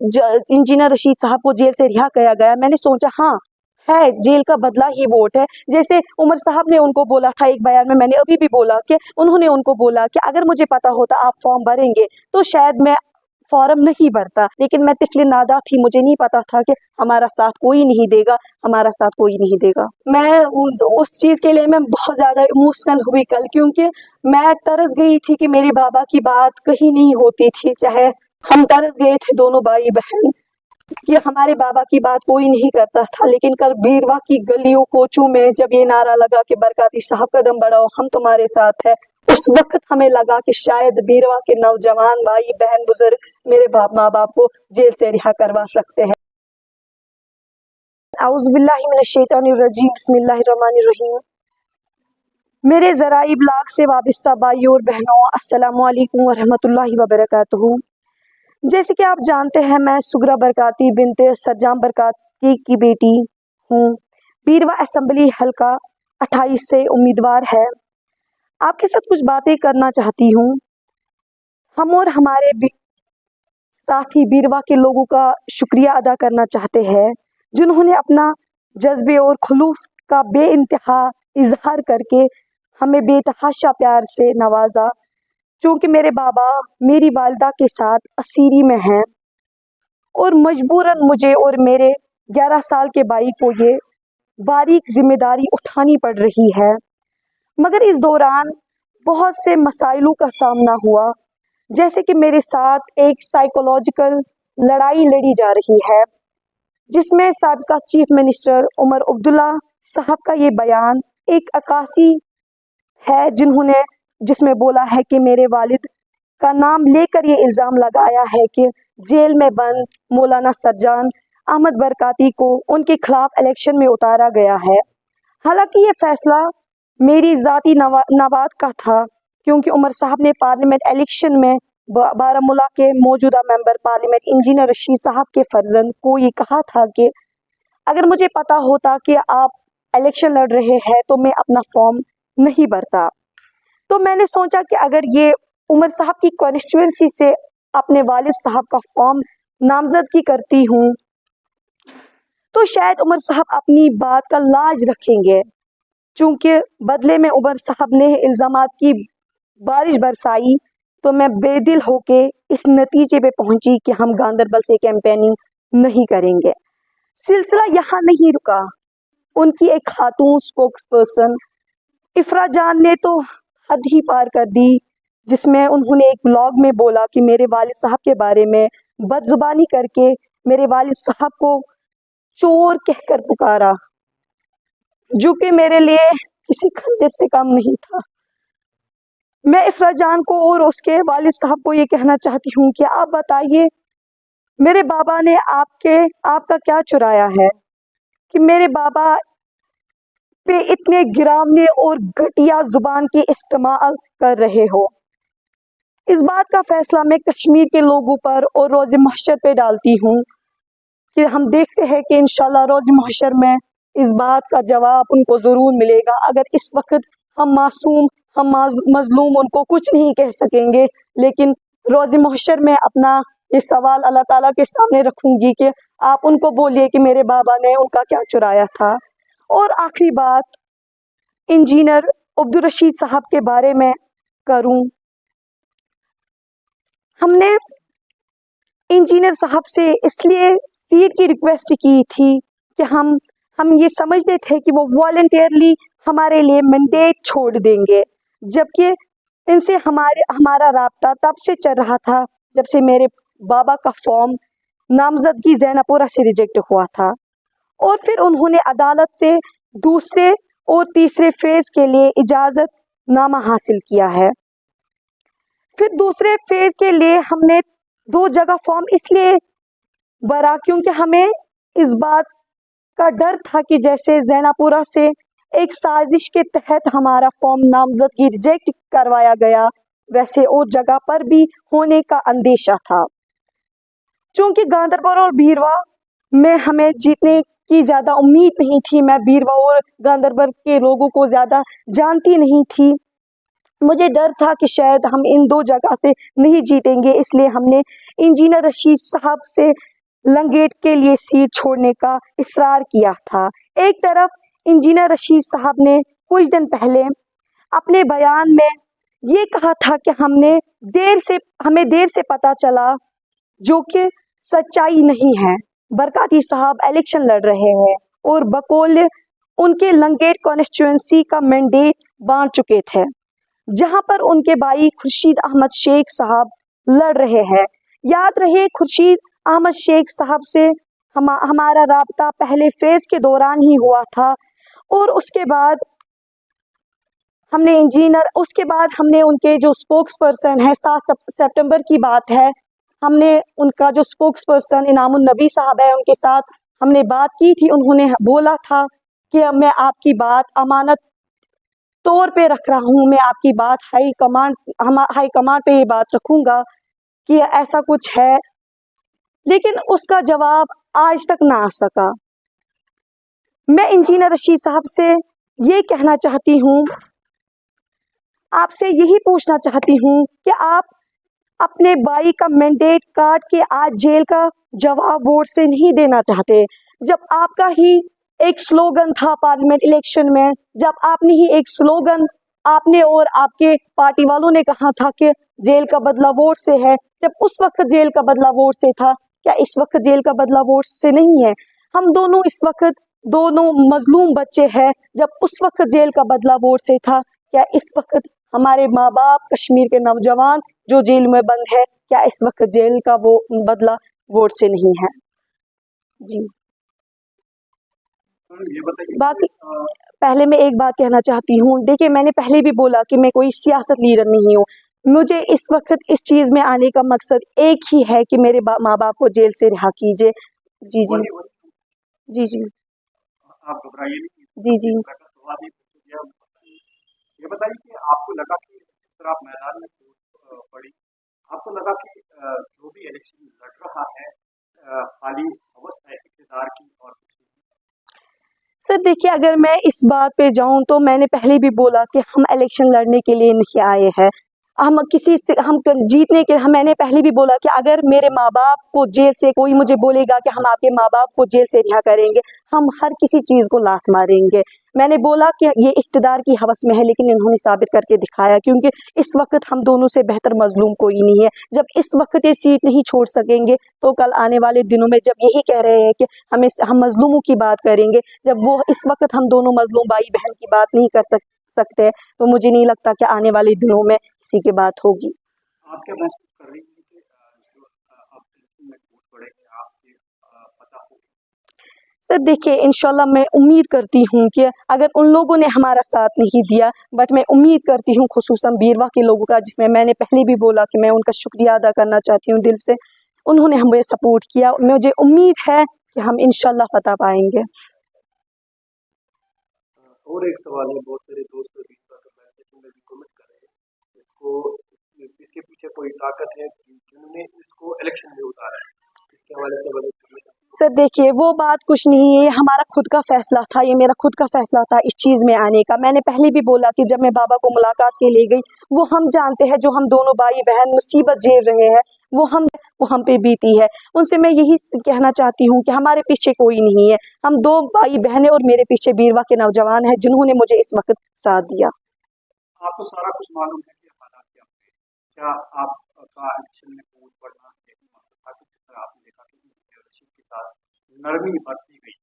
Engineer Rashid साहब को jail से रिहा किया गया, मैंने सोचा हाँ है, जेल का बदला ही वोट है। जैसे उमर साहब ने उनको बोला था एक बयान में, मैंने अभी भी बोला कि उन्होंने उनको बोला कि अगर मुझे पता होता आप फॉर्म भरेंगे तो शायद मैं फॉर्म नहीं भरता, लेकिन मैं तिफली नादा थी, मुझे नहीं पता था कि हमारा साथ कोई नहीं देगा, हमारा साथ कोई नहीं देगा। मैं उस चीज़ के लिए मैं बहुत ज़्यादा इमोशनल हुई कल, क्योंकि मैं तरस गई थी कि मेरे बाबा की बात कहीं नहीं होती थी, चाहे हम तरस गए थे दोनों भाई बहन कि हमारे बाबा की बात कोई नहीं करता था। लेकिन कल बीरवा की गलियों कोचों में जब ये नारा लगा कि बरकाती साहब कदम बढ़ाओ, हम तुम्हारे साथ है, उस वक्त हमें लगा कि शायद बीरवा के नौजवान भाई बहन बुजुर्ग मेरे माँ बाप को जेल से रिहा करवा सकते हैं। औज़ुबिल्लाहि मिनश्शैतानिर्रजीम, बिस्मिल्लाहिर्रहमानिर्रहीम। मेरे ज़राए इब्लाग से वाबस्ता भाइयों और बहनों, अस्सलामु अलैकुम वरहमतुल्लाहि वबरकातुहू। जैसे कि आप जानते हैं, मैं सुगरा बरकाती बिनते सज्जाम बरकाती की बेटी हूँ। बीरवा असेंबली हल्का 28 से उम्मीदवार है। आपके साथ कुछ बातें करना चाहती हूँ। हम और हमारे साथी बीरवा के लोगों का शुक्रिया अदा करना चाहते हैं, जिन्होंने अपना जज्बे और खुलूस का बेइंतहा इजहार करके हमें बेतहाशा प्यार से नवाजा। चूँकि मेरे बाबा मेरी वालिदा के साथ असीरी में हैं और मजबूरन मुझे और मेरे 11 साल के भाई को ये बारीक जिम्मेदारी उठानी पड़ रही है। मगर इस दौरान बहुत से मसाइलों का सामना हुआ, जैसे कि मेरे साथ एक साइकोलॉजिकल लड़ाई लड़ी जा रही है, जिसमें साबिका चीफ मिनिस्टर उमर अब्दुल्ला साहब का ये बयान एक अक्कासी है, जिसमें बोला है कि मेरे वालिद का नाम लेकर ये इल्ज़ाम लगाया है कि जेल में बंद मौलाना सज्जान अहमद बरकाती को उनके खिलाफ इलेक्शन में उतारा गया है। हालांकि ये फैसला मेरी ज़ाती नवाद का था, क्योंकि उमर साहब ने पार्लियामेंट इलेक्शन में बारामूला के मौजूदा मेंबर पार्लियामेंट इंजीनियर रशीद साहब के फर्जंद को ये कहा था कि अगर मुझे पता होता कि आप इलेक्शन लड़ रहे हैं तो मैं अपना फॉर्म नहीं भरता। तो मैंने सोचा कि अगर ये उमर साहब की कॉन्स्टिट्यूएंसी से अपने वालिद साहब का फॉर्म नामजदगी करती हूँ तो शायद उमर साहब अपनी बात का लाज रखेंगे। चूंकि बदले में उमर साहब ने इल्ज़ामात की बारिश बरसाई, तो मैं बेदिल होके इस नतीजे पे पहुंची कि हम गांदरबल से कैंपेनिंग नहीं करेंगे। सिलसिला यहाँ नहीं रुका। उनकी एक खातून स्पोक्स पर्सन इफ्रा जान ने तो हद ही पार कर दी, जिसमें उन्होंने एक ब्लॉग में बोला कि मेरे वालिद साहब के बारे में बदजुबानी करके मेरे वालिद साहब को चोर कहकर पुकारा, जो कि मेरे लिए किसी खंजर से कम नहीं था। मैं इफ्रा जान को और उसके वालिद साहब को ये कहना चाहती हूँ कि आप बताइए मेरे बाबा ने आपका क्या चुराया है कि मेरे बाबा पे इतने गिरावने और घटिया जुबान के इस्तेमाल कर रहे हो। इस बात का फैसला मैं कश्मीर के लोगों पर और रोज़े महशर पे डालती हूँ कि हम देखते हैं कि इंशाल्लाह रोज़े महशर में इस बात का जवाब उनको ज़रूर मिलेगा। अगर इस वक्त हम मासूम, हम मजलूम उनको कुछ नहीं कह सकेंगे, लेकिन रोज़े महशर में अपना ये सवाल अल्लाह ताला के सामने रखूंगी कि आप उनको बोलिए कि मेरे बाबा ने उनका क्या चुराया था। और आखिरी बात इंजीनियर अब्दुल रशीद साहब के बारे में करूं। हमने इंजीनियर साहब से इसलिए सीट की रिक्वेस्ट की थी कि हम ये समझते थे कि वो वॉलंटियरली हमारे लिए मैंडेट छोड़ देंगे, जबकि इनसे हमारा राब्ता तब से चल रहा था जब से मेरे बाबा का फॉर्म नामजदगी ज़ैनपुरा से रिजेक्ट हुआ था। और फिर उन्होंने अदालत से दूसरे और तीसरे फेज के लिए इजाज़त नामा हासिल किया है। फिर दूसरे फेज के लिए हमने 2 जगह फॉर्म इसलिए भरा क्योंकि हमें इस बात का डर था कि जैसे ज़ैनपुरा से एक साजिश के तहत हमारा फॉर्म नामजदगी रिजेक्ट करवाया गया, वैसे और जगह पर भी होने का अंदेशा था। चूँकि गांदरबल और बीरवा में हमें जीतने की ज़्यादा उम्मीद नहीं थी, मैं बीरवा और गांदरबल के लोगों को ज़्यादा जानती नहीं थी, مجھے ڈر تھا کہ شاید ہم ان 2 جگہ سے نہیں جیتیں گے، اس لیے ہم نے انجینئر رشید صاحب سے لنگیٹ کے لیے سیٹ چھوڑنے کا اصرار کیا تھا۔ ایک طرف انجینئر رشید صاحب نے کچھ دن پہلے اپنے بیان میں یہ کہا تھا کہ ہمیں دیر سے پتہ چلا، جو کہ سچائی نہیں ہے۔ برکاتی صاحب الیکشن لڑ رہے ہیں اور بقول ان کے لنگیٹ کانسٹیچوئنسی کا مینڈیٹ بانٹ چکے تھے، جہاں پر ان کے بھائی خورشید احمد شیخ صاحب لڑ رہے ہیں۔ یاد رہے خورشید احمد شیخ صاحب سے ہمارا رابطہ پہلے فیز کے دوران ہی ہوا تھا، اور اس کے بعد ہم نے ان کے جو اسپوکس پرسن ہے، 7 سپٹمبر کی بات ہے، ہم نے ان کا جو اسپوکس پرسن انعام النبی صاحب ہے، ان کے ساتھ ہم نے بات کی تھی۔ انہوں نے بولا تھا کہ میں آپ کی بات امانت طور پہ رکھ رہا ہوں، میں آپ کی بات ہائی کمانڈ پہ یہ بات رکھوں گا کہ ایسا کچھ ہے، لیکن اس کا جواب آج تک نہ آ سکا۔ میں انجینئر رشید صاحب سے یہ کہنا چاہتی ہوں، آپ سے یہی پوچھنا چاہتی ہوں کہ آپ اپنے بھائی کا مینڈیٹ کاٹ کے آج جیل کا جواب ووٹ سے نہیں دینا چاہتے، جب آپ کا ہی ایک سلوگن تھا پارلیمنٹ الیکشن میں، جب آپ نے ہی ایک سلوگن آپ نے اور آپ کے پارٹی والوں نے کہا تھا کہ جیل کا بدلہ ووٹ سے ہے، جب اس وقت جیل کا بدلہ ووٹ سے تھا، کیا اس وقت جیل کا بدلہ ووٹ سے نہیں ہے؟ ہم دونوں اس وقت دونوں مظلوم بچے ہیں۔ جب اس وقت جیل کا بدلہ ووٹ سے تھا، کیا اس وقت ہمارے ماں باپ، کشمیر کے نوجوان جو جیل میں بند ہے، کیا اس وقت جیل کا وہ بدلہ ووٹ سے نہیں ہے؟ جی باقی پہلے میں ایک بات کہنا چاہتی ہوں، دیکھیے میں نے پہلے بھی بولا کہ میں کوئی سیاست لیڈر نہیں ہوں، مجھے اس وقت اس چیز میں آنے کا مقصد ایک ہی ہے کہ میرے ماں باپ کو جیل سے رہا کیجیے۔ جی جی جی جی آپ گھبرائیے نہیں، جی جی یہ بتائیے کہ آپ کو لگا کہ جس طرح آپ میدان میں پڑی، آپ کو لگا کہ جو بھی الیکشن لڑ رہا ہے خالی ہوس ہے اقتدار کی اور سر دیکھیے، اگر میں اس بات پہ جاؤں تو میں نے پہلے بھی بولا کہ ہم الیکشن لڑنے کے لیے نہیں آئے ہیں، ہم جیتنے کے، میں نے پہلے بھی بولا کہ اگر میرے ماں باپ کو جیل سے کوئی مجھے بولے گا کہ ہم آپ کے ماں باپ کو جیل سے رہا کریں گے، ہم ہر کسی چیز کو لات ماریں گے۔ میں نے بولا کہ یہ اقتدار کی ہوس میں ہے، لیکن انہوں نے ثابت کر کے دکھایا، کیونکہ اس وقت ہم دونوں سے بہتر مظلوم کوئی نہیں ہے۔ جب اس وقت یہ سیٹ نہیں چھوڑ سکیں گے تو کل آنے والے دنوں میں جب یہی کہہ رہے ہیں کہ ہم مظلوموں کی بات کریں گے، جب وہ اس وقت ہم دونوں مظلوم بھائی بہن کی بات نہیں کر سکتے، تو مجھے نہیں لگتا کہ آنے والے دنوں میں کسی کی بات ہوگی۔ آپ کیا محسوس کر رہی ہیں کہ جو اب میں ووٹ پڑے گے آپ کے پتہ ہوگی؟ سر دیکھیے، انشاءاللہ میں امید کرتی ہوں کہ اگر ان لوگوں نے ہمارا ساتھ نہیں دیا، بٹ میں امید کرتی ہوں خصوصاً بیروا کے لوگوں کا، جس میں نے پہلے بھی بولا کہ میں ان کا شکریہ ادا کرنا چاہتی ہوں دل سے، انہوں نے ہمیں سپورٹ کیا، مجھے امید ہے کہ ہم انشاءاللہ فتح پائیں گے۔ اور ایک سوال ہے، بہت سارے دوست میں بھی کمنٹ کر رہے ہیں، اس کے پیچھے کوئی طاقت ہے جنہوں نے اس کو الیکشن میں اتارا ہے، اس کے حوالے سے بڑے سر دیکھیے، وہ بات کچھ نہیں ہے، یہ ہمارا خود کا فیصلہ تھا، یہ میرا خود کا فیصلہ تھا اس چیز میں آنے کا۔ میں نے پہلے بھی بولا کہ جب میں بابا کو ملاقات کے لے گئی، وہ ہم جانتے ہیں جو ہم دونوں بھائی بہن مصیبت جھیل رہے ہیں، وہ ہم پہ بیتی ہے۔ ان سے میں یہی کہنا چاہتی ہوں کہ ہمارے پیچھے کوئی نہیں ہے، ہم 2 بھائی بہنیں اور میرے پیچھے بیروا کے نوجوان ہیں جنہوں نے مجھے اس وقت ساتھ دیا۔ آپ کو سارا کچھ معلوم ہے کہ حالات کیا آپ کا الیکشن میں ووٹ پڑنا ایک مقصد تھا، جس طرح آپ نے دیکھا کہ رشید کے ساتھ نرمی برتی گئی،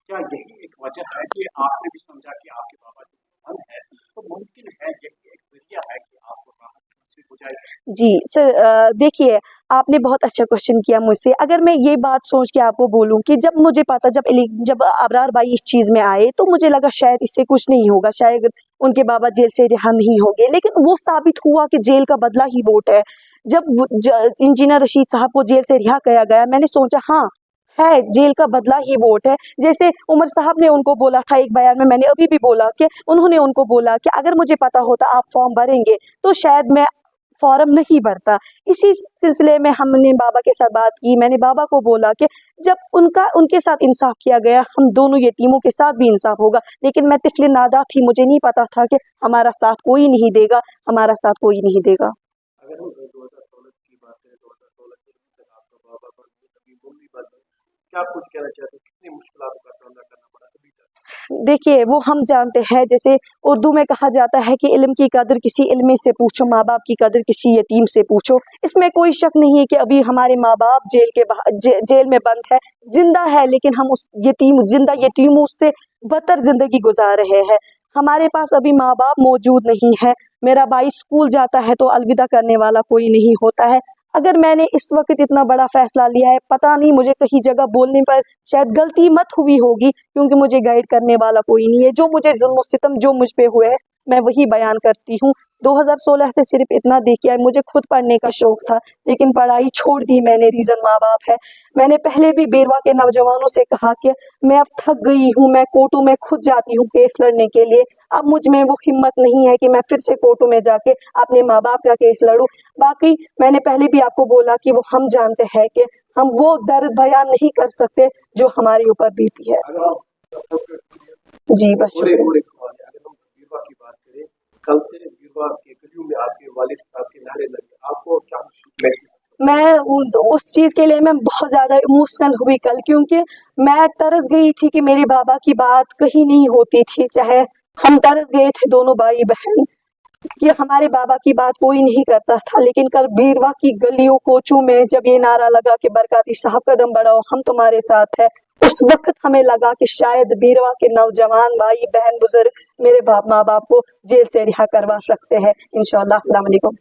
کیا یہی ایک وجہ ہے کہ آپ نے بھی سمجھا کہ آپ کے بابا جو بند ہے تو ممکن ہے یہی ایک ذریعہ ہے کہ آپ کو راحت حاصل ہو جائے؟ جی سر، دیکھیے آپ نے بہت اچھا کوشچن کیا مجھ سے۔ اگر میں یہ بات سوچ کے آپ کو بولوں کہ جب مجھے پتا، جب ابرار بھائی اس چیز میں آئے تو مجھے لگا شاید اس سے کچھ نہیں ہوگا، شاید ان کے بابا جیل سے رہا نہیں ہوں گے، لیکن وہ ثابت ہوا کہ جیل کا بدلہ ہی ووٹ ہے۔ جب انجینئر رشید صاحب کو جیل سے رہا کیا گیا، میں نے سوچا ہاں ہے، جیل کا بدلہ ہی ووٹ ہے۔ جیسے عمر صاحب نے ان کو بولا تھا ایک بیان میں نے ابھی بھی بولا کہ انہوں نے ان کو بولا کہ اگر مجھے پتا ہوتا آپ فارم بھریں گے تو شاید میں फॉर्म नहीं भरता। इसी सिलसिले में हमने बाबा के साथ बात की। मैंने बाबा को बोला कि जब उनके साथ इंसाफ किया गया, हम दोनों यतीमों के साथ भी इंसाफ होगा। लेकिन मैं तिफल नादा थी, मुझे नहीं पता था कि हमारा साथ कोई नहीं देगा, हमारा साथ कोई नहीं देगा। अगर हम 2016 की बात करें, 2016 से आपका बाबा पर कभी वो भी बात, क्या आप कुछ कहना चाहते हैं, कितनी मुश्किलों का सामना करना पड़ा अभी तक? देखिए, वो हम जानते हैं, जैसे उर्दू में कहा जाता है कि इल्म की कदर किसी इल्मी से पूछो, माँ बाप की कदर किसी यतीम से पूछो। इसमें कोई शक नहीं है कि अभी हमारे माँ बाप जेल में बंद है, जिंदा है, लेकिन हम उस जिंदा यतीमों से बदतर जिंदगी गुजार रहे हैं। हमारे पास अभी माँ बाप मौजूद नहीं है। मेरा भाई स्कूल जाता है तो अलविदा करने वाला कोई नहीं होता है। अगर मैंने इस वक्त इतना बड़ा फैसला लिया है, पता नहीं मुझे कहीं जगह बोलने पर शायद गलती मत हुई होगी, क्योंकि मुझे गाइड करने वाला कोई नहीं है। जो मुझे जुल्म सितम जो मुझ पे हुए है, मैं वही बयान करती हूँ। 2016 से सिर्फ इतना देखिए, मुझे खुद पढ़ने का शौक था, लेकिन पढ़ाई छोड़ दी मैंने। रीज़न माँ बाप है। मैंने पहले भी बेरवा के नौजवानों से कहा कि मैं अब थक गई हूँ, मैं कोर्टों में खुद जाती हूँ केस लड़ने के लिए। अब मुझ में वो हिम्मत नहीं है कि मैं फिर से कोर्टों में जाके अपने माँ बाप का केस लड़ूं। बाकी मैंने पहले भी आपको बोला कि वो हम जानते हैं कि हम वो दर्द बयान नहीं कर सकते जो हमारे ऊपर बीती है। जी बस और एक सवाल है, अगर हम बीरवा की बात करें, कल से बीरवा के गलियों में आपके वालिद साहब के नारे लगे, आपको क्या महसूस? मैं उस चीज़ के लिए मैं बहुत ज़्यादा इमोशनल हुई कल, क्योंकि मैं तरस गई थी कि मेरे बाबा की बात कहीं नहीं होती थी। चाहे हम तरस गए थे दोनों भाई बहन कि हमारे बाबा की बात कोई नहीं करता था, लेकिन कल बीरवा की गलियों कोचों में जब ये नारा लगा कि बरकाती साहब कदम बढ़ाओ, हम तुम्हारे साथ है, उस वक्त हमें लगा कि शायद बीरवा के नौजवान भाई बहन बुजुर्ग मेरे माँ बाप को जेल से रिहा करवा सकते हैं। इंशाअल्लाह। अस्सलाम वालेकुम।